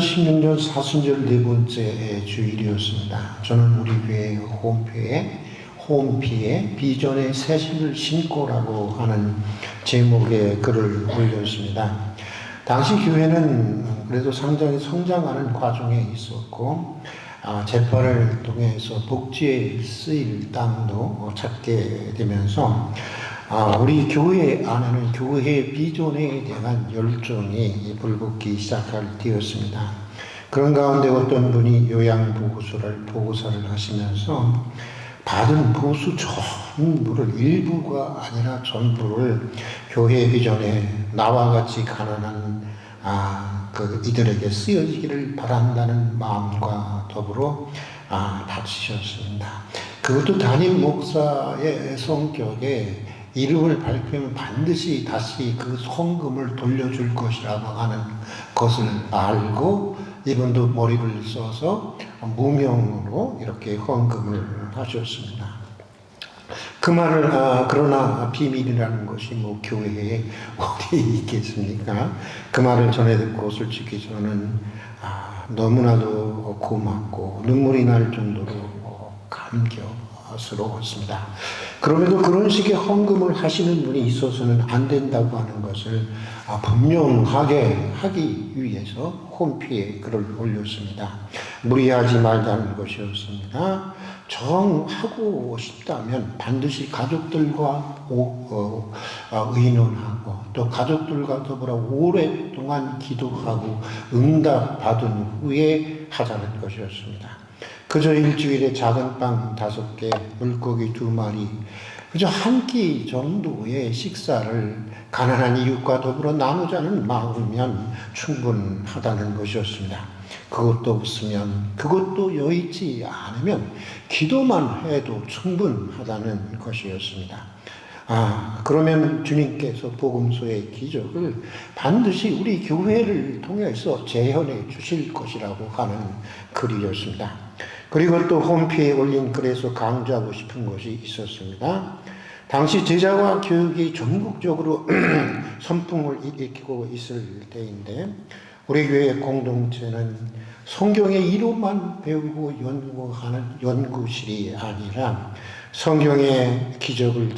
2016년 사순절 네 번째 주일이었습니다. 저는 우리 교회 홈피에 비전의 새신을 신고라고 하는 제목의 글을 올렸습니다. 당시 교회는 그래도 상당히 성장하는 과정에 있었고, 재판을 통해서 복지에 쓰일 땅도 찾게 되면서 우리 교회 안에는 교회 비전에 대한 열정이 불붙기 시작할 때였습니다. 그런 가운데 어떤 분이 요양보고서를 하시면서 받은 보수 전부를, 일부가 아니라 전부를 교회 비전에 나와 같이 가난한 이들에게 쓰여지기를 바란다는 마음과 더불어 바치셨습니다. 그것도 담임 목사의 성격에 이름을 발표하면 반드시 다시 그 성금을 돌려줄 것이라고 하는 것을 알고 이분도 머리를 써서 무명으로 이렇게 헌금을 하셨습니다. 그 말을 그러나 비밀이라는 것이 교회에 어디 있겠습니까? 그 말을 전해 듣고 솔직히 저는 너무나도 고맙고 눈물이 날 정도로 감격스러웠습니다. 그럼에도 그런 식의 헌금을 하시는 분이 있어서는 안 된다고 하는 것을 분명하게 하기 위해서 홈피에 글을 올렸습니다. 무리하지 말자는 것이었습니다. 정하고 싶다면 반드시 가족들과 의논하고 또 가족들과 더불어 오랫동안 기도하고 응답받은 후에 하자는 것이었습니다. 그저 일주일에 작은 빵 5개, 물고기 2마리, 그저 한 끼 정도의 식사를 가난한 이웃과 더불어 나누자는 마음이면 충분하다는 것이었습니다. 그것도 없으면, 그것도 여의치 않으면 기도만 해도 충분하다는 것이었습니다. 그러면 주님께서 복음서의 기적을 반드시 우리 교회를 통해서 재현해 주실 것이라고 하는 글이었습니다. 그리고 또 홈피에 올린 글에서 강조하고 싶은 것이 있었습니다. 당시 제자와 교육이 전국적으로 선풍을 일으키고 있을 때인데 우리 교회 공동체는 성경의 이론만 배우고 연구하는 연구실이 아니라 성경의 기적을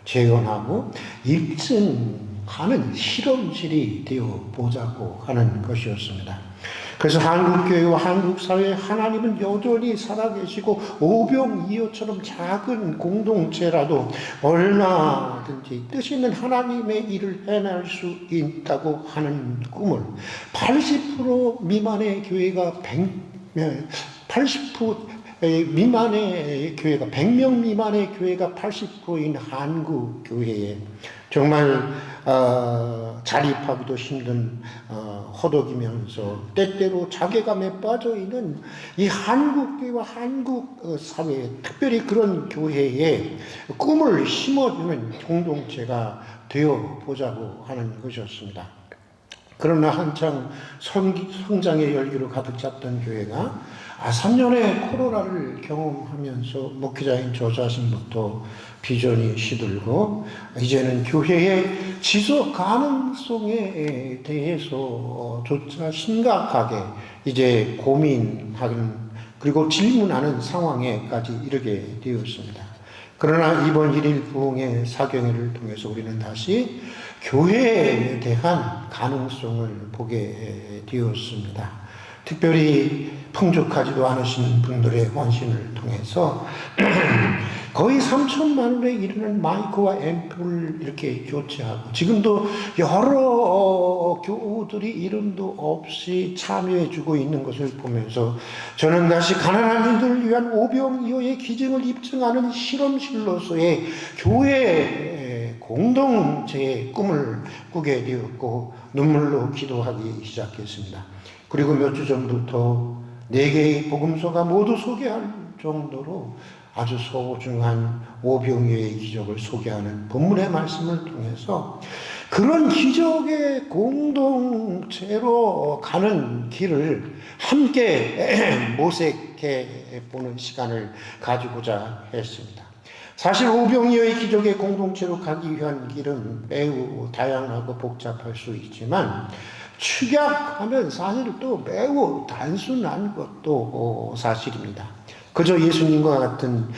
재현하고 입증하는 실험실이 되어 보자고 하는 것이었습니다. 그래서 한국교회와 한국사회에 하나님은 여전히 살아계시고 오병이어처럼 작은 공동체라도 얼마든지 뜻 있는 하나님의 일을 해낼 수 있다고 하는 꿈을 80% 미만의 교회가 100명 미만의 교회가 80%인 한국 교회에 정말 자립하기도 힘든 허덕이면서 때때로 자괴감에 빠져있는 이 한국교회와 한국 사회에 특별히 그런 교회에 꿈을 심어주는 공동체가 되어보자고 하는 것이었습니다. 그러나 한창 성장의 열기로 가득 찼던 교회가 3년의 코로나를 경험하면서 목회자인 저 자신부터 비전이 시들고 이제는 교회의 지속 가능성에 대해서조차 심각하게 이제 고민하는 그리고 질문하는 상황에까지 이르게 되었습니다. 그러나 이번 1일 부흥의 사경회를 통해서 우리는 다시 교회에 대한 가능성을 보게 되었습니다. 특별히 풍족하지도 않으신 분들의 헌신을 통해서 거의 3천만 원에 이르는 마이크와 앰프를 이렇게 교체하고 지금도 여러 교우들이 이름도 없이 참여해주고 있는 것을 보면서 저는 다시 가난한 이들을 위한 오병이어의 기증을 입증하는 실험실로서의 교회 공동체의 꿈을 꾸게 되었고 눈물로 기도하기 시작했습니다. 그리고 몇 주 전부터 4개의 복음서가 모두 소개할 정도로 아주 소중한 오병이어의 기적을 소개하는 본문의 말씀을 통해서 그런 기적의 공동체로 가는 길을 함께 모색해 보는 시간을 가지고자 했습니다. 사실 오병이어의 기적의 공동체로 가기 위한 길은 매우 다양하고 복잡할 수 있지만 축약하면 사실 또 매우 단순한 것도 사실입니다. 그저 예수님과 같은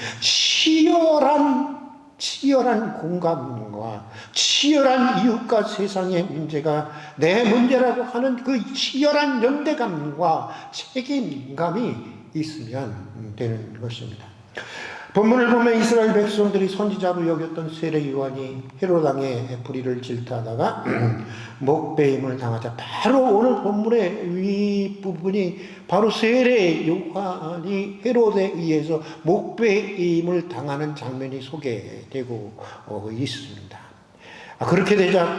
치열한 공감과 치열한 이웃과 세상의 문제가 내 문제라고 하는 그 치열한 연대감과 책임감이 있으면 되는 것입니다. 본문을 보면 이스라엘 백성들이 선지자로 여겼던 세례 요한이 헤롯 왕의 불의를 질타하다가 목배임을 당하자 바로 오늘 본문의 윗부분이 바로 세례 요한이 헤롯에 의해서 목배임을 당하는 장면이 소개되고 있습니다. 그렇게 되자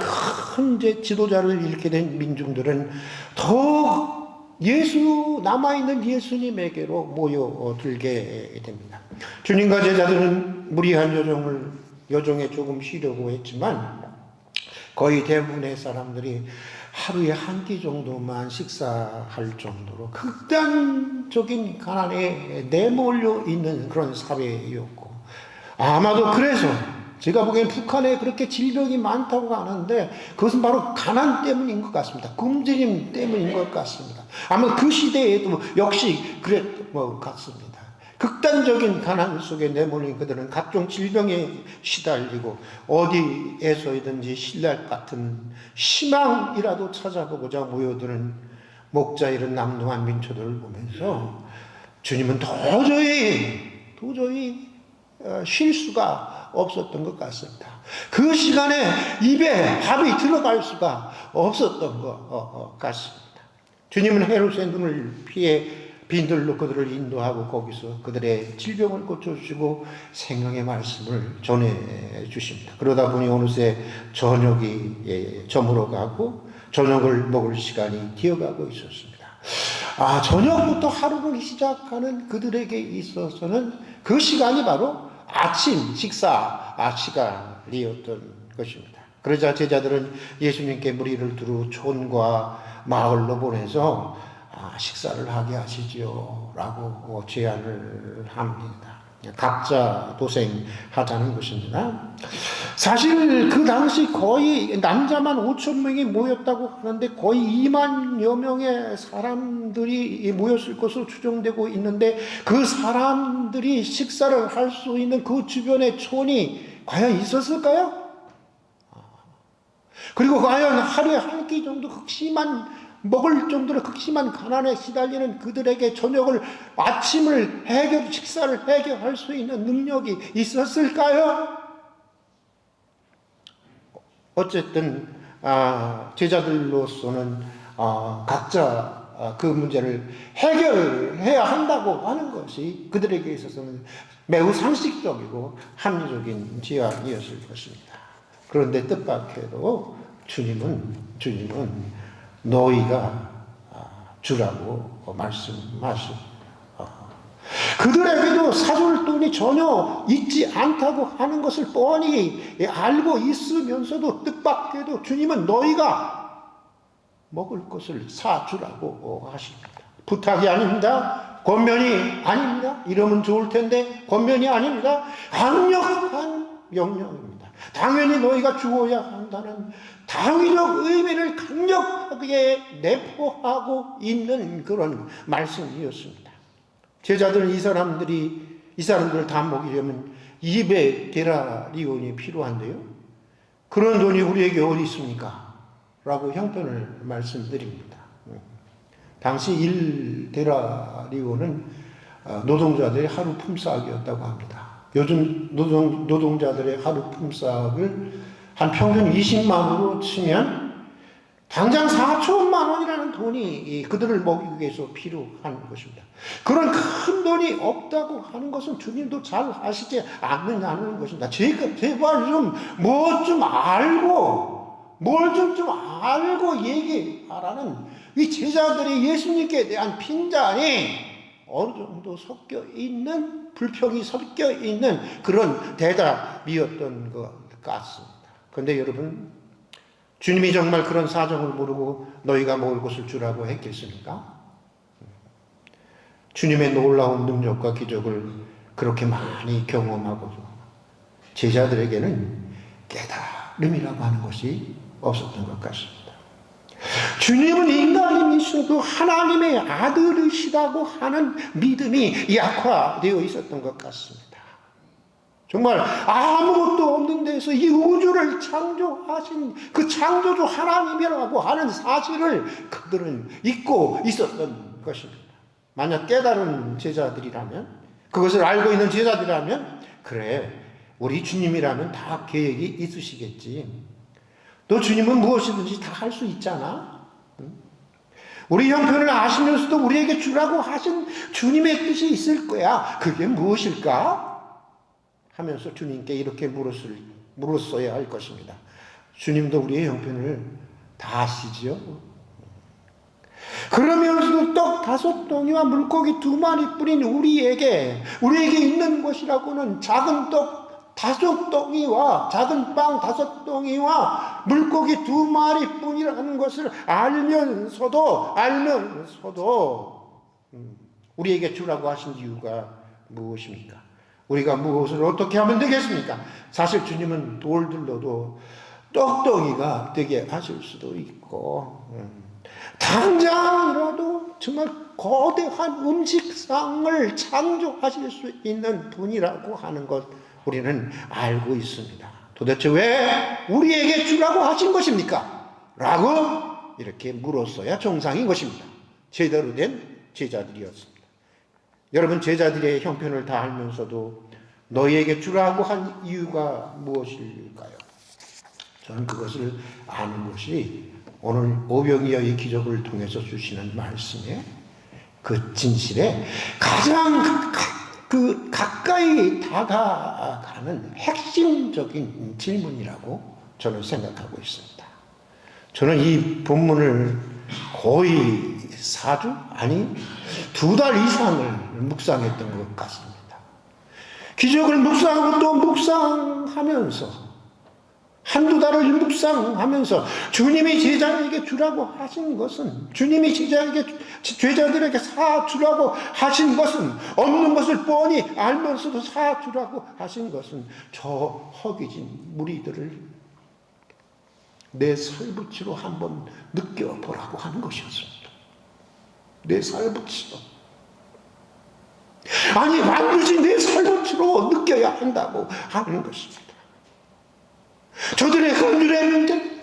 큰 지도자를 잃게 된 민중들은 더욱 남아있는 예수님에게로 모여들게 됩니다. 주님과 제자들은 무리한 여정에 조금 쉬려고 했지만 거의 대부분의 사람들이 하루에 한 끼 정도만 식사할 정도로 극단적인 가난에 내몰려 있는 그런 사회였고, 아마도 그래서 제가 보기엔 북한에 그렇게 질병이 많다고 하는데 그것은 바로 가난 때문인 것 같습니다. 굶주림 때문인 것 같습니다. 아마 그 시대에도 역시 그랬던 것 같습니다. 극단적인 가난 속에 내몰린 그들은 각종 질병에 시달리고 어디에서든지 신랄 같은 희망이라도 찾아보고자 모여드는 목자 이런 남동한 민초들을 보면서 주님은 도저히 쉴 수가 없었던 것 같습니다. 그 시간에 입에 밥이 들어갈 수가 없었던 것 같습니다. 주님은 헤롯의 눈을 피해 빈들로 그들을 인도하고 거기서 그들의 질병을 고쳐주시고 생명의 말씀을 전해주십니다. 그러다 보니 어느새 저녁이 저물어가고 저녁을 먹을 시간이 되어가고 있었습니다. 저녁부터 하루를 시작하는 그들에게 있어서는 그 시간이 바로 아침 식사 시간이었던 것입니다. 그러자 제자들은 예수님께 무리를 두루 촌과 마을로 보내서 식사를 하게 하시지요 라고 제안을 합니다. 각자 도생하자는 것입니다. 사실 그 당시 거의 남자만 5,000명이 모였다고 하는데 거의 2만여 명의 사람들이 모였을 것으로 추정되고 있는데 그 사람들이 식사를 할 수 있는 그 주변에 촌이 과연 있었을까요? 그리고 과연 하루에 한 끼 정도 먹을 정도로 극심한 가난에 시달리는 그들에게 아침을 식사를 해결할 수 있는 능력이 있었을까요? 어쨌든 제자들로서는 각자 그 문제를 해결해야 한다고 하는 것이 그들에게 있어서는 매우 상식적이고 합리적인 제안이었을 것입니다. 그런데 뜻밖에도 주님은 너희가 주라고 말씀하시고 그들에게도 사줄 돈이 전혀 있지 않다고 하는 것을 뻔히 알고 있으면서도 뜻밖에도 주님은 너희가 먹을 것을 사주라고 하십니다. 부탁이 아닙니다. 권면이 아닙니다. 이러면 좋을 텐데 권면이 아닙니다. 강력한 명령입니다. 당연히 너희가 주어야 한다는 당위적 의미를 강력하게 내포하고 있는 그런 말씀이었습니다. 제자들은 이 사람들을 다 먹이려면 200데나리온이 필요한데요. 그런 돈이 우리에게 어디 있습니까? 라고 형편을 말씀드립니다. 당시 1데나리온은 노동자들의 하루 품삯이었다고 합니다. 요즘 노동자들의 하루 품삯을 한 평균 20만으로 치면 당장 4천만 원이라는 돈이 그들을 먹이기 위해서 필요한 것입니다. 그런 큰 돈이 없다고 하는 것은 주님도 잘 아시지 않느냐는 것입니다. 제발 뭘 좀 알고 얘기하라는 이 제자들이 예수님께 대한 핀잔이 어느 정도 불평이 섞여 있는 그런 대답이었던 것 같습니다. 그런데 여러분, 주님이 정말 그런 사정을 모르고 너희가 먹을 것을 주라고 했겠습니까? 주님의 놀라운 능력과 기적을 그렇게 많이 경험하고도 제자들에게는 깨달음이라고 하는 것이 없었던 것 같습니다. 주님은 인간이시어도 하나님의 아들이시다고 하는 믿음이 약화되어 있었던 것 같습니다. 정말 아무것도 없는 데서 이 우주를 창조하신 그 창조주 하나님이라고 하는 사실을 그들은 잊고 있었던 것입니다. 만약 깨달은 제자들이라면, 그것을 알고 있는 제자들이라면, 그래, 우리 주님이라면 다 계획이 있으시겠지. 또 주님은 무엇이든지 다 할 수 있잖아. 우리 형편을 아시면서도 우리에게 주라고 하신 주님의 뜻이 있을 거야. 그게 무엇일까? 하면서 주님께 이렇게 물었어야 할 것입니다. 주님도 우리의 형편을 다 아시지요? 그러면서도 떡 5덩이와 물고기 2마리뿐인 우리에게 있는 것이라고는 작은 떡 5덩이와 작은 빵 5덩이와 물고기 2마리뿐이라는 것을 알면서도 우리에게 주라고 하신 이유가 무엇입니까? 우리가 무엇을 어떻게 하면 되겠습니까? 사실 주님은 돌들로도 떡덩이가 되게 하실 수도 있고, 당장이라도 정말 거대한 음식상을 창조하실 수 있는 분이라고 하는 것 우리는 알고 있습니다. 도대체 왜 우리에게 주라고 하신 것입니까? 라고 이렇게 물었어야 정상인 것입니다. 제대로 된 제자들이었습니다. 여러분, 제자들의 형편을 다 알면서도 너희에게 주라고 한 이유가 무엇일까요? 저는 그것을 아는 것이 오늘 오병이어의 기적을 통해서 주시는 말씀에 그 진실에 가장 가까이 다가가는 핵심적인 질문이라고 저는 생각하고 있습니다. 저는 이 본문을 거의 4주? 아니 2달 이상을 묵상했던 것 같습니다. 기적을 묵상하고 또 묵상하면서 한두 달을 묵상하면서 주님이 제자에게 주라고 하신 것은, 주님이 제자들에게 사주라고 하신 것은, 없는 것을 뻔히 알면서도 사주라고 하신 것은 저 허기진 무리들을 내 살붙이로 한번 느껴보라고 하는 것이었습니다. 내 살붙이로. 아니, 반드시 내 살붙이로 느껴야 한다고 하는 것입니다. 저들의 흠줄의 문제,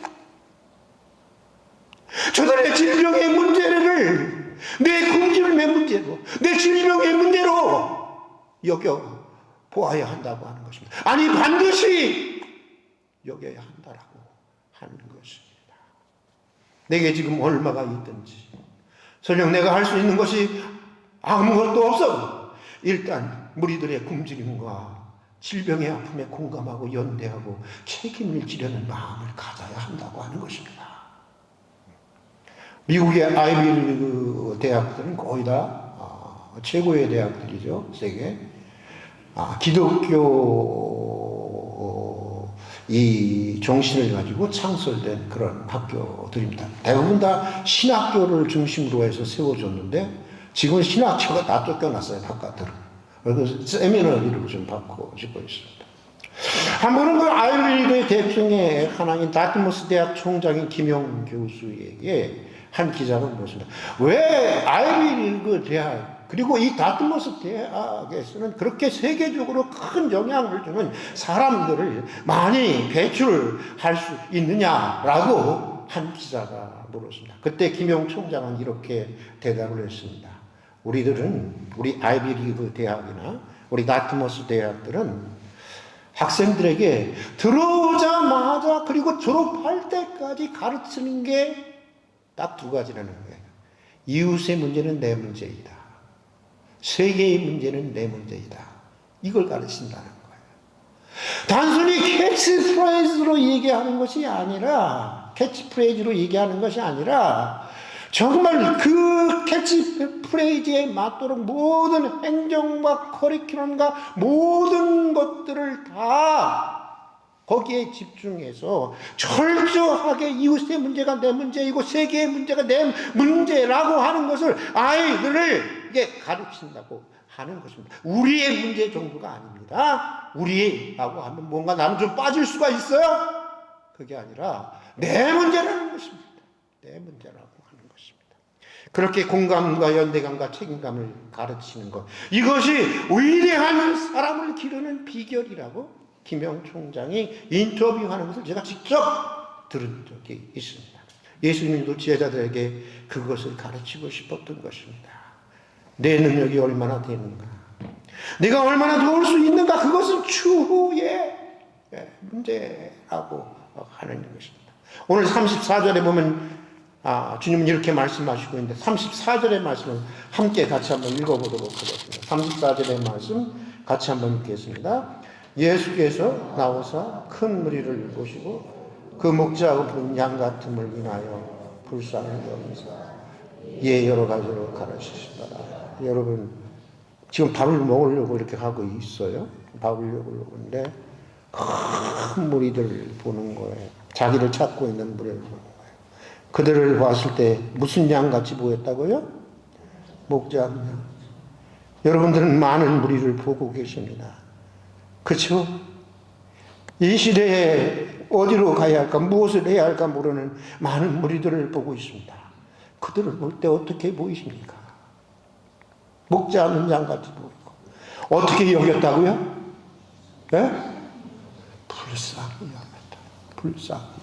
저들의 질병의 문제를 내 굶주림의 문제로, 내 질병의 문제로 여겨 보아야 한다고 하는 것입니다. 아니, 반드시 여겨야 한다라고 하는 것입니다. 내게 지금 얼마가 있든지, 설령 내가 할 수 있는 것이 아무것도 없어, 일단 무리들의 굶주림과 질병의 아픔에 공감하고 연대하고 책임을 지려는 마음을 가져야 한다고 하는 것입니다. 미국의 아이비리그 대학들은 거의 다 최고의 대학들이죠. 세계. 기독교 이 정신을 가지고 창설된 그런 학교들입니다. 대부분 다 신학교를 중심으로 해서 세워졌는데 지금 신학교가 다 쫓겨났어요, 바깥으로. 그래서 세미나리를 좀 바꾸고 있습니다. 한 번은 그 아이비리그의 대표의 하나인 다트머스 대학 총장인 김용 교수에게 한 기자가 물었습니다. 왜 아이비리그 대학, 그리고 이 다트머스 대학에서는 그렇게 세계적으로 큰 영향을 주는 사람들을 많이 배출할 수 있느냐라고 한 기자가 물었습니다. 그때 김용 총장은 이렇게 대답을 했습니다. 우리 아이비리그 대학이나 우리 다트머스 대학들은 학생들에게 들어오자마자 그리고 졸업할 때까지 가르치는 게 딱 2가지라는 거예요. 이웃의 문제는 내 문제이다. 세계의 문제는 내 문제이다. 이걸 가르친다는 거예요. 단순히 캐치프레이즈로 얘기하는 것이 아니라, 정말 그 캐치프레이즈에 맞도록 모든 행정과 커리큘럼과 모든 것들을 다 거기에 집중해서 철저하게 이웃의 문제가 내 문제이고 세계의 문제가 내 문제라고 하는 것을 아이들을 이게 가르친다고 하는 것입니다. 우리의 문제 정도가 아닙니다. 우리라고 하면 뭔가 나는 좀 빠질 수가 있어요? 그게 아니라 내 문제라는 것입니다. 내 문제라고 하는 것입니다. 그렇게 공감과 연대감과 책임감을 가르치는 것, 이것이 위대한 사람을 기르는 비결이라고 김영 총장이 인터뷰하는 것을 제가 직접 들은 적이 있습니다. 예수님도 제자들에게 그것을 가르치고 싶었던 것입니다. 내 능력이 얼마나 되는가, 내가 얼마나 도울 수 있는가, 그것은 추후의 문제라고 하는 것입니다. 오늘 34절에 보면 주님은 이렇게 말씀하시고 있는데 34절의 말씀을 함께 같이 한번 읽어보도록 하겠습니다. 34절의 말씀 같이 한번 읽겠습니다. 예수께서 나오사 큰 무리를 보시고 그 목자하고 부른 양 같음을 인하여 불쌍히 여기사 여러 가지로 가르치시더라. 여러분, 지금 밥을 먹으려고 이렇게 하고 있어요. 밥을 먹으려고 하는데 큰 무리들을 보는 거예요. 자기를 찾고 있는 무리를 보는 거예요. 그들을 봤을 때 무슨 양같이 보였다고요? 목자 양. 여러분들은 많은 무리를 보고 계십니다. 그렇죠? 이 시대에 어디로 가야 할까, 무엇을 해야 할까 모르는 많은 무리들을 보고 있습니다. 그들을 볼 때 어떻게 보이십니까? 목자 없는 양같이 보이고. 어떻게 여겼다고요? 네? 불쌍히 여겼다. 불쌍히 여겼다.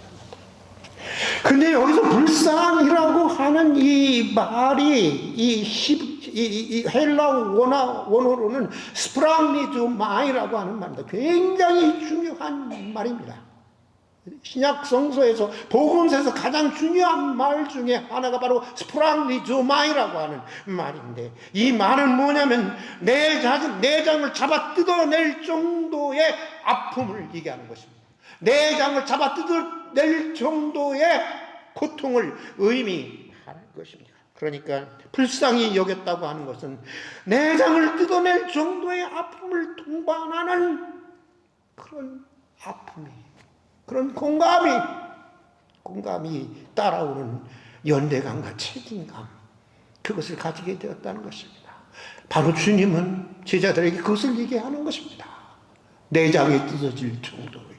근데 여기서 불쌍이라고 하는 이 말이 이 헬라어 원어로는 스프랑니즈마이라고 하는 말입니다. 굉장히 중요한 말입니다. 신약 성서에서 복음서에서 가장 중요한 말 중에 하나가 바로 스프랑니즈마이라고 하는 말인데, 이 말은 뭐냐면 내장을 잡아 뜯어낼 정도의 아픔을 얘기하는 것입니다. 내장을 잡아 뜯어낼 정도의 고통을 의미하는 것입니다. 그러니까 불쌍히 여겼다고 하는 것은 내장을 뜯어낼 정도의 아픔을 동반하는 그런 아픔이, 그런 공감이 따라오는 연대감과 책임감, 그것을 가지게 되었다는 것입니다. 바로 주님은 제자들에게 그것을 얘기하는 것입니다. 내장이 뜯어질 정도의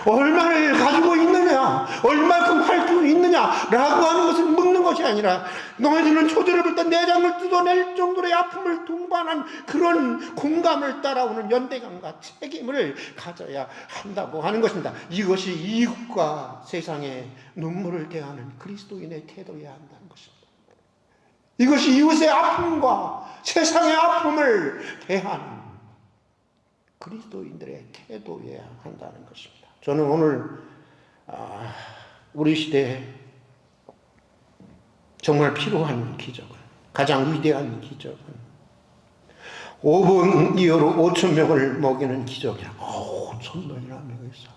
얼마를 가지고 있느냐, 얼마큼 할 수 있느냐라고 하는 것을 묻는 것이 아니라, 너희들은 초대를 볼 때 내장을 뜯어낼 정도의 아픔을 동반한 그런 공감을 따라오는 연대감과 책임을 가져야 한다고 하는 것입니다. 이것이 이웃과 세상의 눈물을 대하는 그리스도인의 태도여야 한다는 것입니다. 이것이 이웃의 아픔과 세상의 아픔을 대하는 그리스도인들의 태도여야 한다는 것입니다. 저는 오늘 우리 시대에 정말 필요한 기적은, 가장 위대한 기적은 5분 이후로 5천 명을 먹이는 기적이야. 5천 명이나 먹였어.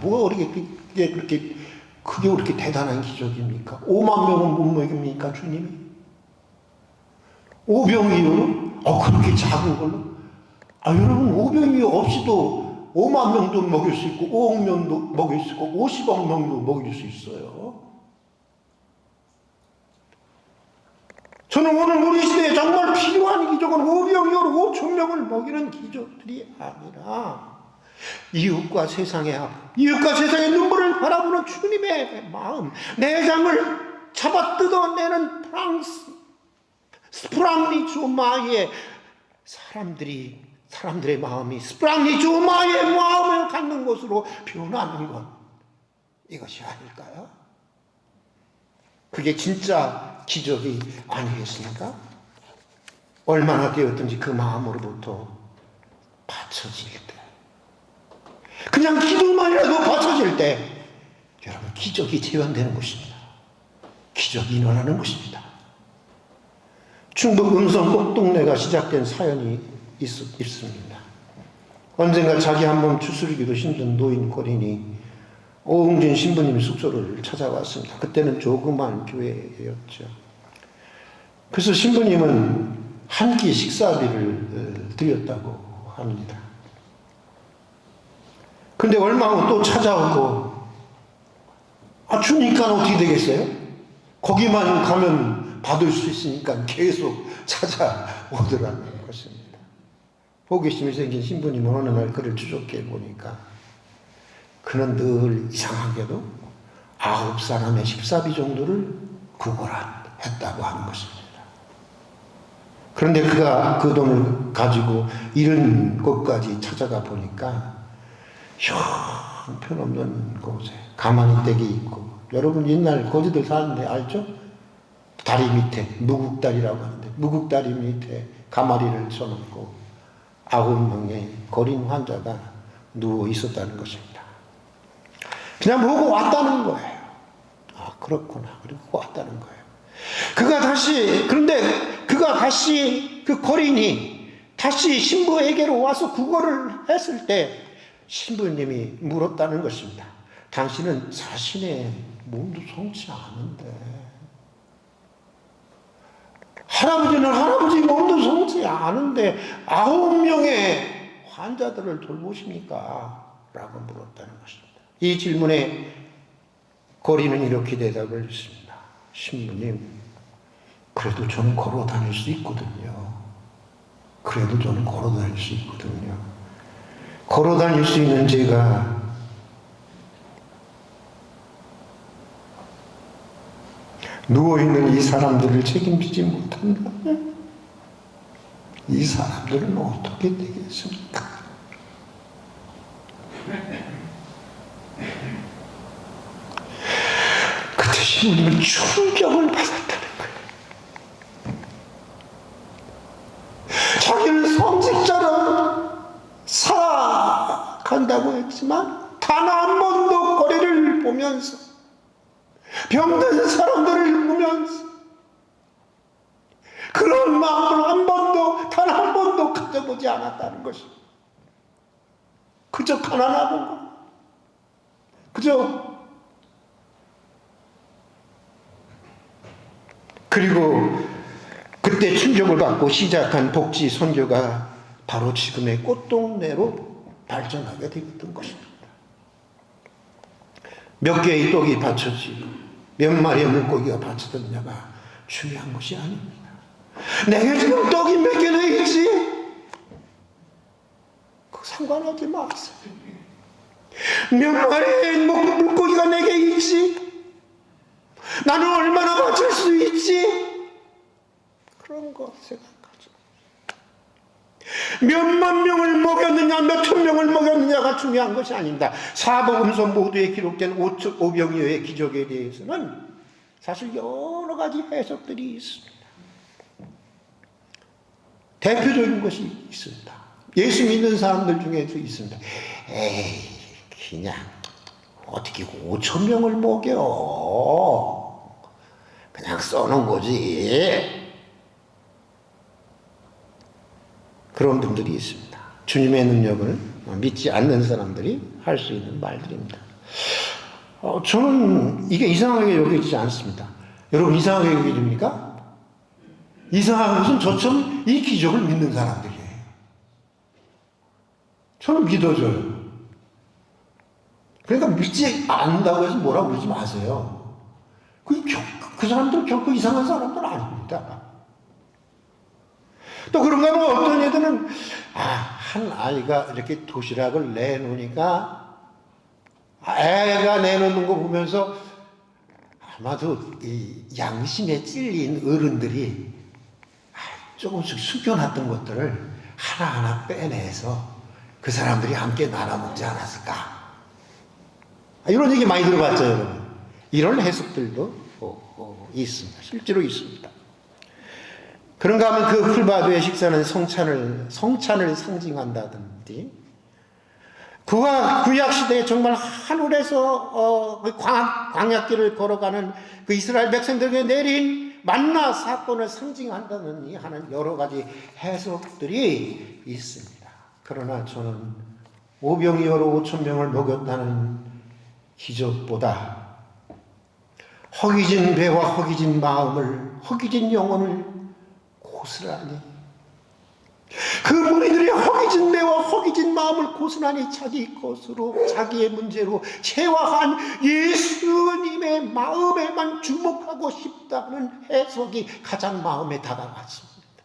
뭐가 그렇게 그렇게 대단한 기적입니까? 5만 명은 못 먹입니까, 주님이? 5병 이후로? 그렇게 작은 걸로? 여러분, 5병이 없이도 5만 명도 먹일 수 있고 5억 명도 먹일 수 있고 50억 명도 먹일 수 있어요. 저는 오늘 우리 시대에 정말 필요한 기적은 5병 이후로 5천 명을 먹이는 기적들이 아니라 이웃과 세상의 아픔, 이웃과 세상의 눈물을 바라보는 주님의 마음, 내장을 잡아 뜯어내는 스프랑니주마의 사람들의 마음이 스프랑니주마의 마음을 갖는 것으로 변하는 것, 이것이 아닐까요? 그게 진짜 기적이 아니겠습니까? 얼마나 되었든지 그 마음으로부터 받쳐질 때, 그냥 기도만이라도 받쳐질 때, 여러분, 기적이 재현되는 것입니다. 기적이 일어나는 것입니다. 충북 음성 꼭동네가 시작된 사연이 있습니다. 언젠가 자기 한 몸 추스르기도 힘든 노인 고린이 오웅진 신부님 숙소를 찾아왔습니다. 그때는 조그만 교회였죠. 그래서 신부님은 한 끼 식사비를 드렸다고 합니다. 근데 얼마 후 또 찾아오고, 주니까 어떻게 되겠어요? 거기만 가면 받을 수 있으니까 계속 찾아오더라는 것입니다. 호기심이 생긴 신부님은 어느 날 그를 추적해 보니까 그는 늘 이상하게도 9사람의 14비 정도를 구걸했다고 하는 것입니다. 그런데 그가 그 돈을 가지고 이런 곳까지 찾아가 보니까 형편없는 곳에 가만히 댁이 있고, 여러분 옛날 거지들 사는데 알죠? 다리 밑에 무국다리라고 하는데 무국다리 밑에 가마리를 쳐놓고 9명의 거린 환자가 누워 있었다는 것입니다. 그냥 보고 왔다는 거예요. 아, 그렇구나. 그리고 왔다는 거예요. 그런데 그가 다시 그 거린이 다시 신부에게로 와서 구걸을 했을 때 신부님이 물었다는 것입니다. 당신은 자신의 몸도 성치 않은데, 할아버지는 할아버지 몸도 성치 않은데 9명의 환자들을 돌보십니까? 라고 물었다는 것입니다. 이 질문에 거린은 이렇게 대답을 했습니다. 신부님, 그래도 저는 걸어 다닐 수 있거든요. 그래도 저는 걸어 다닐 수 있거든요. 걸어 다닐 수 있는 제가 누워있는 이 사람들을 책임지지 못한다면 이 사람들은 어떻게 되겠습니까? 그때 신부님은 충격을 받았다는 거예요. 자기는 성직자로 살아간다고 했지만 단 한 번도 거리를 보면서 병든 사람들을 보면서 그런 마음을 단 한 번도 가져보지 않았다는 것입니다. 그저 가난하고 그리고 그때 충격을 받고 시작한 복지 선교가 바로 지금의 꽃동네로 발전하게 되었던 것입니다. 몇 개의 떡이 받쳐지고 몇 마리의 물고기가 받쳐졌냐가 중요한 것이 아닙니다. 내게 지금 떡이 몇 개나 있지? 그거 상관하지 마세요. 몇 마리의 물고기가 내게 있지? 나는 얼마나 받칠 수 있지? 그런 거 생각하지. 몇만 명을 먹였느냐, 몇천 명을 먹였느냐가 중요한 것이 아닙니다. 사복음서 모두에 기록된 오병이어의 기적에 대해서는 사실 여러 가지 해석들이 있습니다. 대표적인 것이 있습니다. 예수 믿는 사람들 중에도 있습니다. 에이, 그냥 어떻게 5,000명을 먹여? 그냥 써놓은 거지. 그런 분들이 있습니다. 주님의 능력을 믿지 않는 사람들이 할 수 있는 말들입니다. 저는 이게 이상하게 여기지 않습니다. 여러분 이상하게 여기집니까? 이상한 것은 저처럼 이 기적을 믿는 사람들이에요. 저는 믿어져요. 그러니까 믿지 않는다고 해서 뭐라고 그러지 마세요. 그 사람들은 결코 이상한 사람들은 아닙니다. 또 그런가 하면 어떤 애들은 한 아이가 이렇게 도시락을 내놓으니까 애가 내놓는 거 보면서 아마도 이 양심에 찔린 어른들이 조금씩 숨겨놨던 것들을 하나하나 빼내서 그 사람들이 함께 나눠 먹지 않았을까? 이런 얘기 많이 들어봤죠, 여러분. 이런 해석들도 있습니다. 실제로 있습니다. 그런가 하면 그 풀바두의 식사는 성찬을 상징한다든지, 그와 구약시대에 정말 하늘에서 광야길을 걸어가는 그 이스라엘 백성들에게 내린 만나 사건을 상징한다느니 하는 여러 가지 해석들이 있습니다. 그러나 저는 오병이어로 5,000명을 먹였다는 기적보다 허기진 배와 허기진 마음을, 허기진 영혼을 고스란히, 그 무리들의 허기진 배와 허기진 마음을 고스란히 자기 것으로, 자기의 문제로 체화한 예수님의 마음에만 주목하고 싶다는 해석이 가장 마음에 다가왔습니다.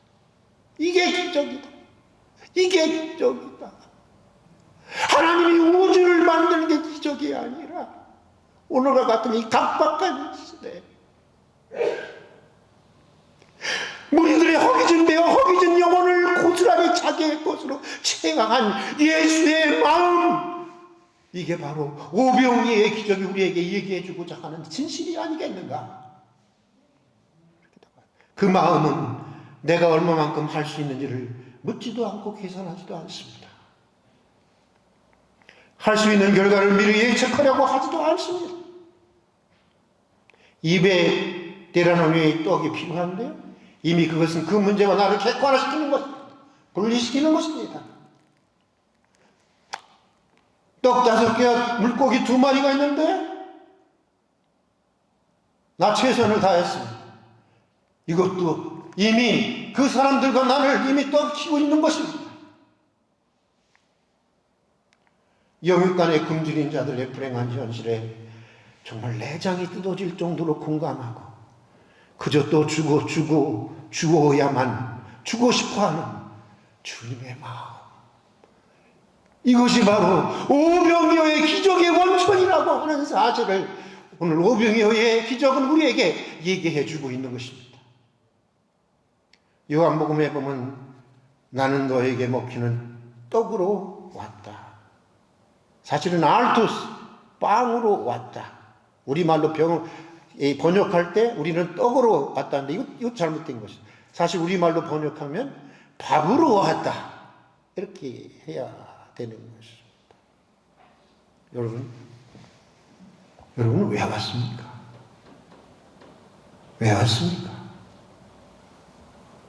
이게 기적이다. 이게 기적이다. 하나님이 우주를 만드는 게 기적이 아니라 오늘과 같은 이 각박한 시대, 우리들의 허기진 영혼을 고스란히 자기의 것으로 채광한 예수의 마음, 이게 바로 오병이어의 기적이 우리에게 얘기해주고자 하는 진실이 아니겠는가? 그 마음은 내가 얼마만큼 할 수 있는지를 묻지도 않고 계산하지도 않습니다. 할 수 있는 결과를 미리 예측하려고 하지도 않습니다. 입에 대라는 위에 떡이 필요한데요, 이미 그것은 그 문제와 나를 객관화시키는 것입니다. 분리시키는 것입니다. 떡 5개와 물고기 2마리가 있는데 나 최선을 다했습니다. 이것도 이미 그 사람들과 나를 이미 떡치고 있는 것입니다. 영육간의 굶주린 자들의 불행한 현실에 정말 내장이 뜯어질 정도로 공감하고 그저 또 주어야만 주고 싶어하는 주님의 마음, 이것이 바로 오병이어의 기적의 원천이라고 하는 사실을 오늘 오병이어의 기적은 우리에게 얘기해 주고 있는 것입니다. 요한복음에 보면 나는 너에게 먹히는 떡으로 왔다. 사실은 알토스, 빵으로 왔다. 우리말로 번역할 때 우리는 떡으로 왔다는데 이거 잘못된 것이죠. 사실 우리말로 번역하면 밥으로 왔다, 이렇게 해야 되는 것입니다. 여러분 왜 왔습니까? 왜 왔습니까?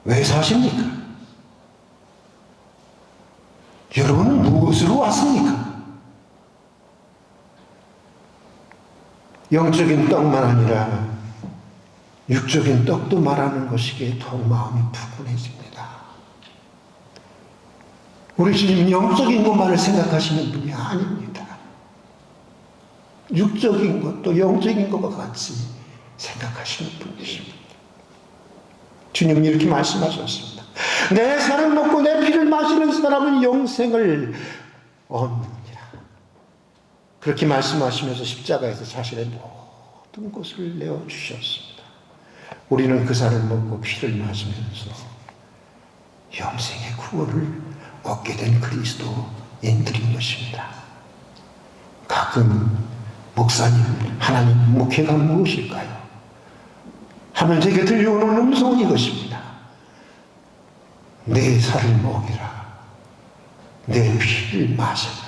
왜 사십니까? 여러분은 무엇으로 왔습니까? 영적인 떡만 아니라 육적인 떡도 말하는 것이기에 더욱 마음이 푸근해집니다. 우리 주님은 영적인 것만을 생각하시는 분이 아닙니다. 육적인 것도 영적인 것과 같이 생각하시는 분이십니다. 주님은 이렇게 말씀하셨습니다. 내 살을 먹고 내 피를 마시는 사람은 영생을 얻느니라. 그렇게 말씀하시면서 십자가에서 자신의 모든 것을 내어주셨습니다. 우리는 그 살을 먹고 피를 마시면서 영생의 구원을 얻게 된 그리스도인들인 것입니다. 가끔 목사님, 하나님 목회가 무엇일까요? 하면 제게 들려오는 음성은 이것입니다. 내 살을 먹이라, 내 피를 마시라.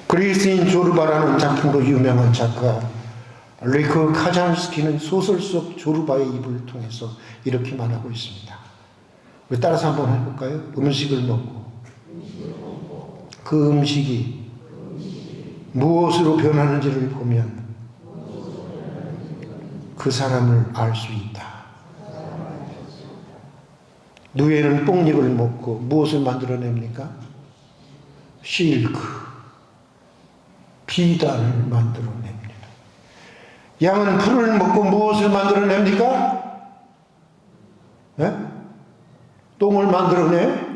그리스인 조르바라는 작품으로 유명한 작가 리코 카잔스키는 소설 속 조르바의 입을 통해서 이렇게 말하고 있습니다. 우리 따라서 한번 해볼까요? 음식을 먹고 그 음식이 무엇으로 변하는지를 보면 그 사람을 알 수 있다. 누에는 뽕잎을 먹고 무엇을 만들어냅니까? 실크, 비단을 만들어냅니다. 양은 풀을 먹고 무엇을 만들어냅니까? 네? 똥을 만들어내?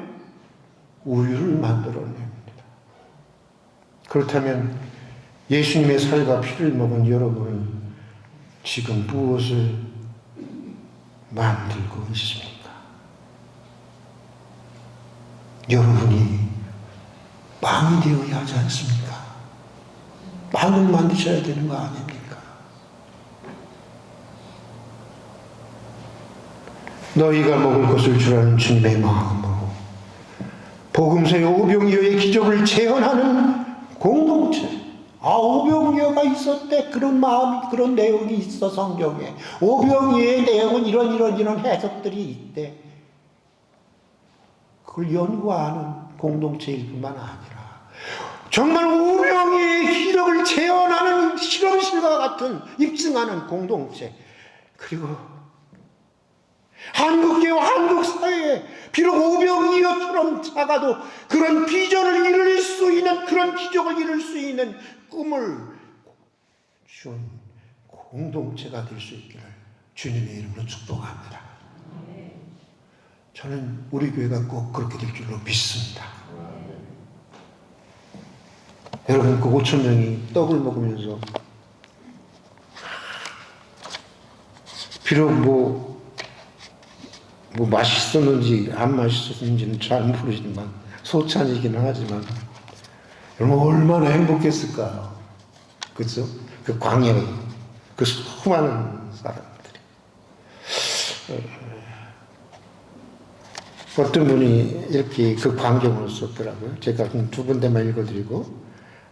우유를 만들어냅니다. 그렇다면 예수님의 살과 피를 먹은 여러분은 지금 무엇을 만들고 있습니까? 여러분이 빵이 되어야 하지 않습니까? 빵을 만드셔야 되는 거 아닙니까? 너희가 먹을 것을 주라는 주님의 마음으로 복음서의 오병이어의 기적을 재현하는 공동체. 오병이어가 있었대. 그런 마음이, 그런 내용이 있어, 성경에. 오병이어의 내용은 이런 해석들이 있대. 그걸 연구하는 공동체일 뿐만 아니라 정말 오병이어의 기적을 재현하는 실험실과 같은 입증하는 공동체. 그리고 한국계와 한국 사회에 비록 오병이어처럼 작아도 그런 비전을 이룰 수 있는, 그런 기적을 이룰 수 있는 꿈을 준 공동체가 될 수 있기를 주님의 이름으로 축복합니다. 저는 우리 교회가 꼭 그렇게 될 줄로 믿습니다. 여러분 그 5천 명이 떡을 먹으면서 비록 뭐 맛있었는지 안 맛있었는지는 잘 모르지만 소찬이기는 하지만 여러분 얼마나 행복했을까요? 그렇죠? 그 광야, 그 수많은 사람들이. 어떤 분이 이렇게 그 광경을 썼더라고요. 제가 두 군데만 읽어드리고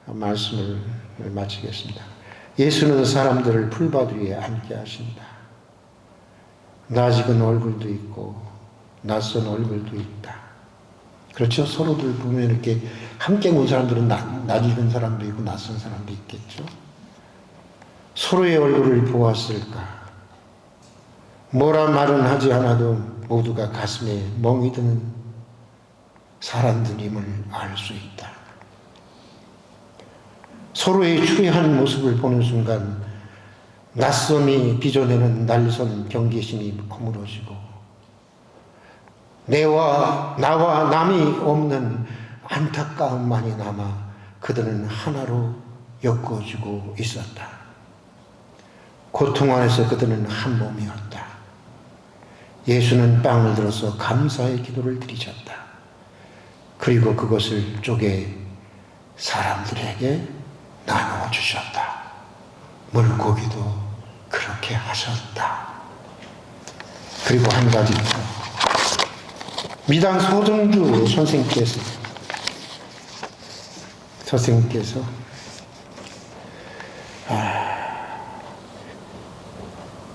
말씀을 마치겠습니다. 예수는 사람들을 풀밭 위에 앉게 하신다. 낯익은 얼굴도 있고 낯선 얼굴도 있다. 그렇죠? 서로들 보면 이렇게 함께 온 사람들은 낯익은 사람도 있고 낯선 사람도 있겠죠. 서로의 얼굴을 보았을까? 뭐라 말은 하지 않아도 모두가 가슴에 멍이 드는 사람들임을 알 수 있다. 서로의 추리한 모습을 보는 순간 낯섦이 빚어내는 날선 경계심이 허물어지고 나와 남이 없는 안타까움만이 남아 그들은 하나로 엮어지고 있었다. 고통 안에서 그들은 한 몸이었다. 예수는 빵을 들어서 감사의 기도를 드리셨다. 그리고 그것을 쪼개 사람들에게 나눠주셨다. 물고기도 그렇게 하셨다. 그리고 한 가지 더. 미당 소정주 선생님께서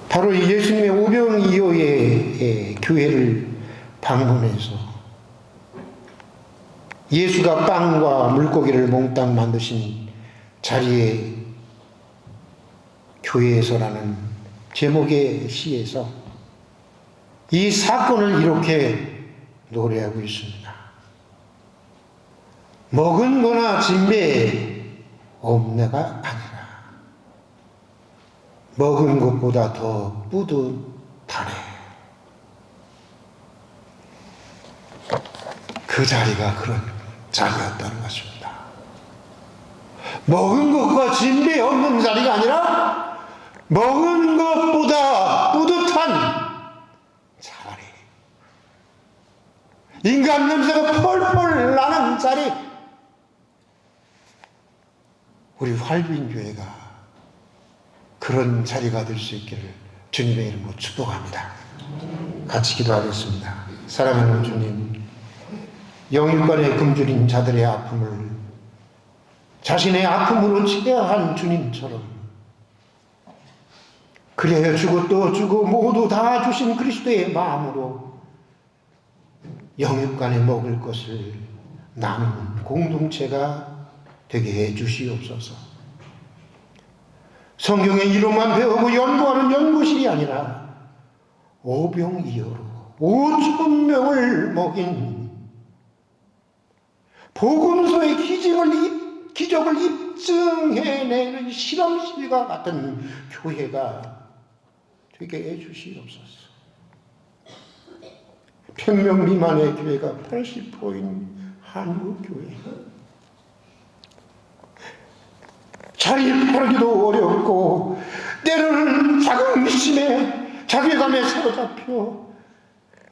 바로 예수님의 오병이어의 교회를 방문해서 예수가 빵과 물고기를 몽땅 만드신 자리에 교회에서라는 제목의 시에서 이 사건을 이렇게 노래하고 있습니다. 먹은 거나 진배 없네가 아니라 먹은 것보다 더 뿌듯하네. 그 자리가 그런 자리였다는 것입니다. 먹은 것과 진배 없는 자리가 아니라 먹은 것보다 뿌듯한 자리. 인간 냄새가 펄펄 나는 자리. 우리 활빈교회가 그런 자리가 될 수 있기를 주님의 이름으로 축복합니다. 같이 기도하겠습니다. 사랑하는 주님, 영육간에 굶주린 자들의 아픔을 자신의 아픔으로 치료한 주님처럼 그래야 주고 또 주고 모두 다 주신 그리스도의 마음으로 영육간에 먹을 것을 나누는 공동체가 되게 해 주시옵소서. 성경의 이론만 배우고 연구하는 연구실이 아니라 오병이어로 5천 명을 먹인 복음서의 기적을 입증해내는 실험실과 같은 교회가 되게 해주시옵소서. 100명 미만의 교회가 80%인 한국교회. 자리 바르기도 어렵고 때로는 자긍심에 자괴감에 사로잡혀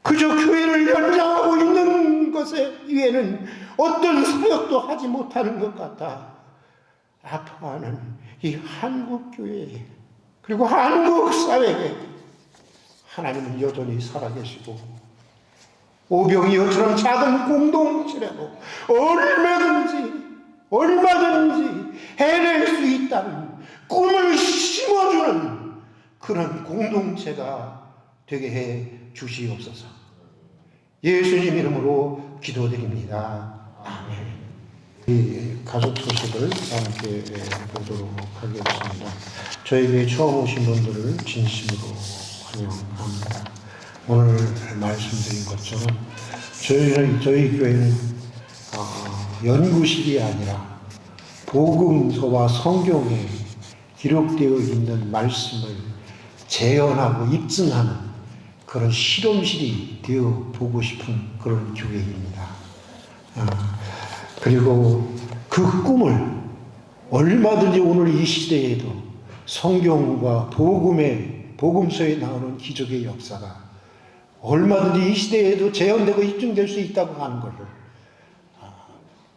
그저 교회를 연장하고 있는 것에 이외에는 어떤 사역도 하지 못하는 것 같아 아파하는 이 한국교회 그리고 한국 사회에 하나님은 여전히 살아계시고 오병이어처럼 작은 공동체라도 얼마든지 해낼 수 있다는 꿈을 심어주는 그런 공동체가 되게 해 주시옵소서. 예수님 이름으로 기도드립니다. 아멘. 이 가족 소식을 함께 보도록 하겠습니다. 저희 교회 처음 오신 분들을 진심으로 환영합니다. 오늘 말씀드린 것처럼 저희 교회는 연구실이 아니라 복음서와 성경에 기록되어 있는 말씀을 재현하고 입증하는 그런 실험실이 되어 보고 싶은 그런 교회입니다. 그리고 그 꿈을 얼마든지 오늘 이 시대에도 성경과 복음서에 나오는 기적의 역사가 얼마든지 이 시대에도 재현되고 입증될 수 있다고 하는 것을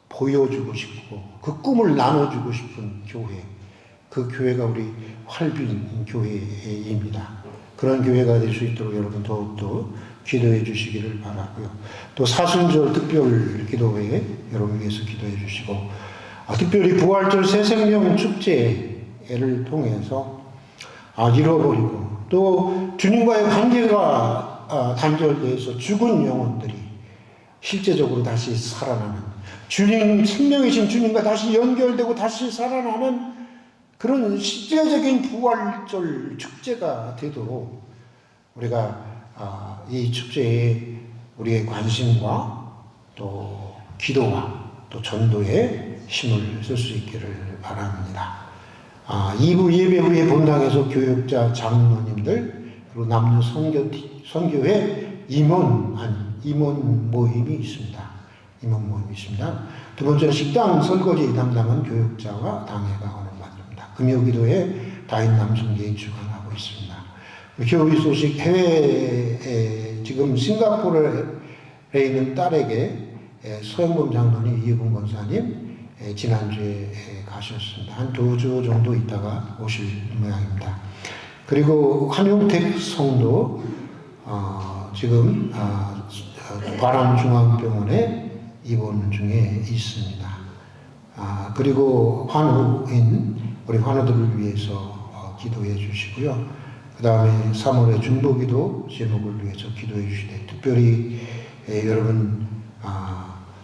보여주고 싶고 그 꿈을 나눠주고 싶은 교회, 그 교회가 우리 활빈 교회입니다. 그런 교회가 될 수 있도록 여러분 더욱더 기도해 주시기를 바라고요. 또 사순절 특별 기도회에 여러분 위해서 기도해 주시고 특별히 부활절 새생명 축제를 통해서 잃어버리고 또 주님과의 관계가 단절돼서 죽은 영혼들이 실제적으로 다시 살아나는 주님 생명이신 주님과 다시 연결되고 다시 살아나는 그런 실제적인 부활절 축제가 되도록 우리가 이 축제에 우리의 관심과 또 기도와 또 전도에 힘을 쓸 수 있기를 바랍니다. 2부 예배 후에 본당에서 교육자, 장로님들 그리고 남녀 선교회 임원 모임이 있습니다. 두 번째는 식당 설거지 담당한 교육자와 당회가 오늘받습니다. 금요기도에 다인 남성계에 주관하고 있습니다. 교회 소식 해외에 지금 싱가포르에 있는 딸에게 서영범 장로님, 이혜봉 권사님 지난주에 가셨습니다. 한 2주 정도 있다가 오실 모양입니다. 그리고 한용택 성도 지금 바람중앙병원에 입원 중에 있습니다. 그리고 우리 환우들을 위해서 기도해 주시고요. 그 다음에 3월에 중보기도 제목을 위해서 기도해 주시되 특별히 여러분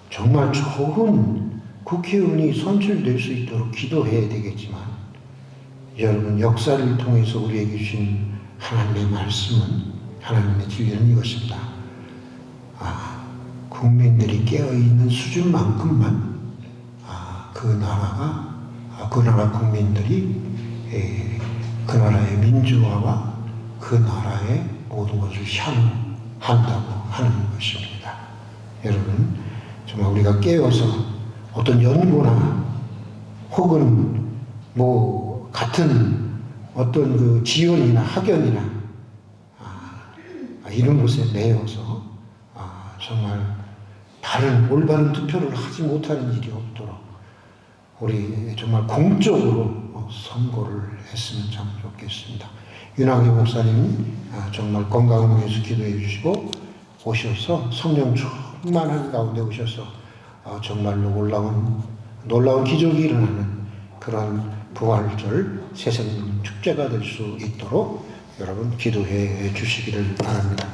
정말 좋은 국회의원이 선출될 수 있도록 기도해야 되겠지만 여러분 역사를 통해서 우리에게 주신 하나님의 말씀은 하나님의 진리는 이것입니다. 국민들이 깨어있는 수준만큼만 그 나라 국민들이 그 나라의 민주화와 그 나라의 모든 것을 향한다고 하는 것입니다. 여러분 정말 우리가 깨어서 어떤 연구나 혹은 같은 어떤 그 지연이나 학연이나 이런 곳에 매여서 정말 올바른 투표를 하지 못하는 일이 없도록 우리 정말 공적으로 선거를 했으면 참 좋겠습니다. 윤학의 목사님 정말 건강을 위해서 기도해 주시고 오셔서 성령 충만한 가운데 오셔서 정말로 놀라운 기적이 일어나는 그런 부활절 새생명 축제가 될 수 있도록 여러분 기도해 주시기를 바랍니다.